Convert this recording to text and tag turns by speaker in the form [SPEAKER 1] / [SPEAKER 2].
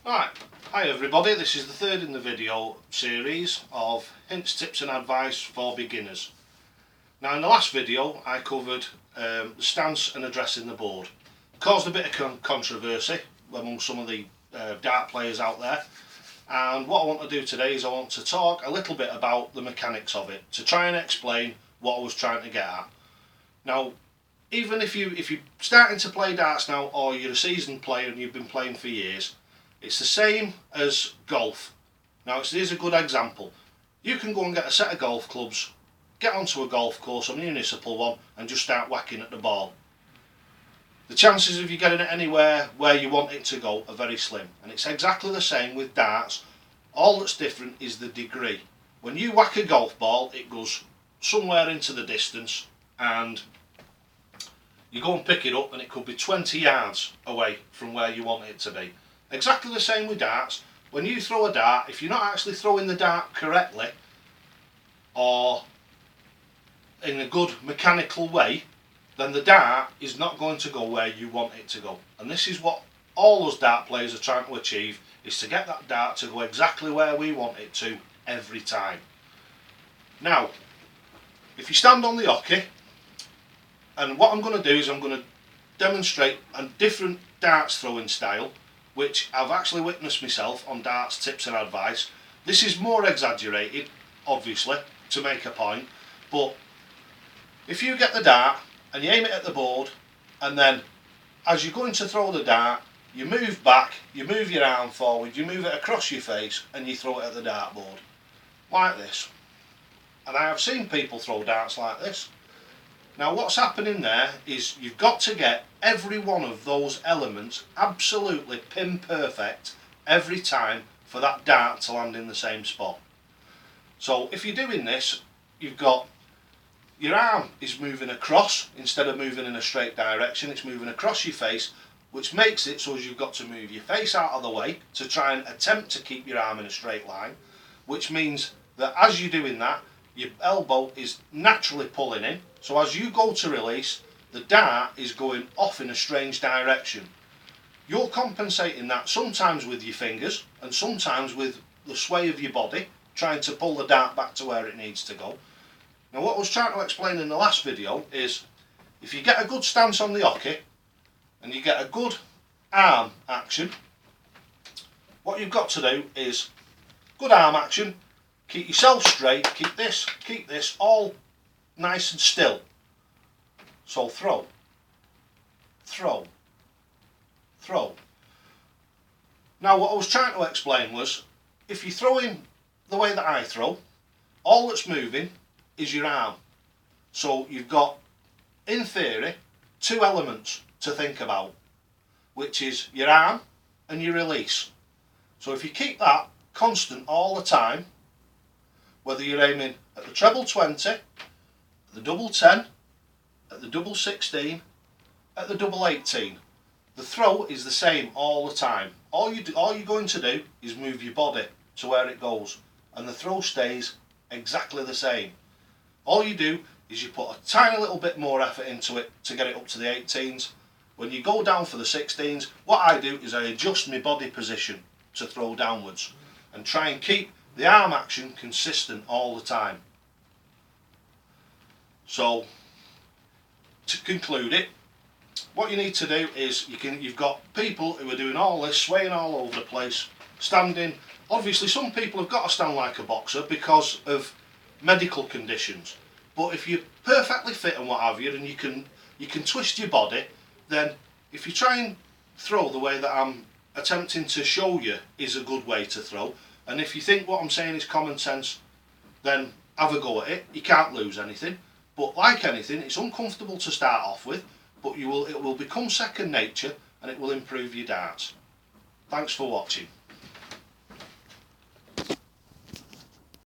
[SPEAKER 1] Right, hi everybody, this is the third in the video series of hints, tips and advice for beginners. Now in the last video I covered the stance and addressing the board. Caused a bit of controversy among some of the dart players out there, and what I want to do today is I want to talk a little bit about the mechanics of it, to try and explain what I was trying to get at. Now even if you're starting to play darts now, or you're a seasoned player and you've been playing for years, it's the same as golf. Now here's a good example. You can go and get a set of golf clubs, get onto a golf course, a municipal one, and just start whacking at the ball. The chances of you getting it anywhere where you want it to go are very slim, and it's exactly the same with darts. All that's different is the degree. When you whack a golf ball, it goes somewhere into the distance, and you go and pick it up and it could be 20 yards away from where you want it to be. Exactly the same with darts. When you throw a dart, if you're not actually throwing the dart correctly or in a good mechanical way, then the dart is not going to go where you want it to go. And this is what all us dart players are trying to achieve, is to get that dart to go exactly where we want it to every time. Now, if you stand on the hockey, and what I'm going to do is I'm going to demonstrate a different darts throwing style, which I've actually witnessed myself on darts tips and advice. This is more exaggerated, obviously, to make a point, but if you get the dart and you aim it at the board, and then as you're going to throw the dart, you move back, you move your arm forward, you move it across your face, and you throw it at the dartboard like this. And I have seen people throw darts like this. Now what's happening there is you've got to get every one of those elements absolutely pin perfect every time for that dart to land in the same spot. So if you're doing this, you've got your arm is moving across instead of moving in a straight direction, it's moving across your face, which makes it so you've got to move your face out of the way to try and attempt to keep your arm in a straight line, which means that as you're doing that, your elbow is naturally pulling in, so as you go to release, the dart is going off in a strange direction. You're compensating that sometimes with your fingers and sometimes with the sway of your body, trying to pull the dart back to where it needs to go. Now what I was trying to explain in the last video is, if you get a good stance on the hockey and you get a good arm action, what you've got to do is good arm action, keep yourself straight, keep this all nice and still. So throw, throw, throw. Now what I was trying to explain was, if you're throwing the way that I throw, all that's moving is your arm. So you've got, in theory, two elements to think about, which is your arm and your release. So if you keep that constant all the time, whether you're aiming at the treble 20, at the double 10, at the double 16, at the double 18, the throw is the same all the time. All you're going to do is move your body to where it goes, and the throw stays exactly the same. All you do is you put a tiny little bit more effort into it to get it up to the 18s. When you go down for the 16s, what I do is I adjust my body position to throw downwards and try and keep the arm action consistent all the time. So to conclude it, what you need to do is you've got people who are doing all this, swaying all over the place, standing. Obviously some people have got to stand like a boxer because of medical conditions, but if you're perfectly fit and what have you, and you can twist your body, then if you try and throw the way that I'm attempting to show you is a good way to throw, and if you think what I'm saying is common sense, then have a go at it. You can't lose anything, but like anything, it's uncomfortable to start off with, but it will become second nature and it will improve your darts. Thanks for watching.